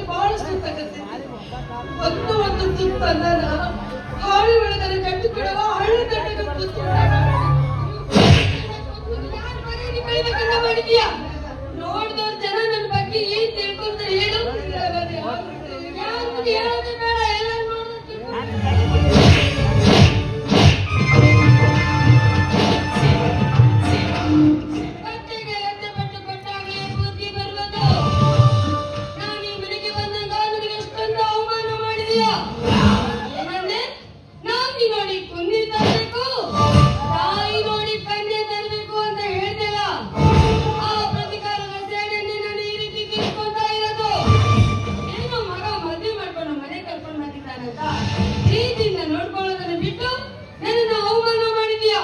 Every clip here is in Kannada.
ಬಹಳಷ್ಟು ಒಂದು ಚಿಪ್ಪನ್ನ ಹಾಳು ಬೆಳೆದರೆ ಕಟ್ಟು ಬಿಡುವ ಹಳ್ಳಿ ತಟ್ಟೆಗೆ ಮಾಡಿದ್ಯಾ ನೋಡಿದವ್ರ ಜನ ನನ್ನ ಬಗ್ಗೆ ಏನ್ ತಿಳ್ಕೊಂತಾರೆ ಹೇಳು ಹೇಳೋದು ಬೇಡ ಎಲ್ಲ ನೋಡ್ಕೊಳ್ಳೋದನ್ನ ಬಿಟ್ಟು ನನ್ನನ್ನು ಅವಮಾನ ಮಾಡಿದ್ಯಾ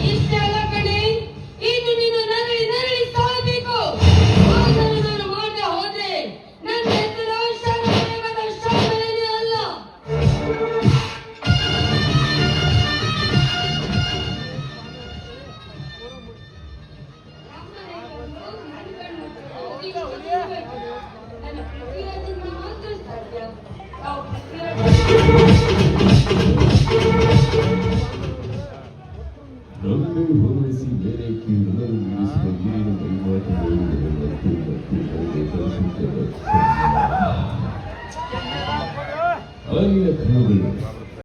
ಇಷ್ಟ ಅಲ್ಲ ಕಣೆ ಇದು ನೀನು ನರಳಿ ನರಳಿ ಸಾಗಬೇಕು ಅದನ್ನು ನಾನು ಮಾಡದೆ ಹೋದ್ರೆ ನನ್ನ ಹೆಸರು ಶಾಮಲನೇ ಅಲ್ಲ ನನ್ನ ಪೃಥ್ವಿರಾಜನ್ನ ಮಾತ್ರ ಸಾಧ್ಯ ನನ್ನೇ ಹೊರಡಿಸಿ ಬೇರೆ ಕೀಳಲು ನಿಲ್ಲಿಸಿದ ನೀರಿನ ಕೈಮಾಟ ಅಲ್ಲಿನ ಕಣಗಳು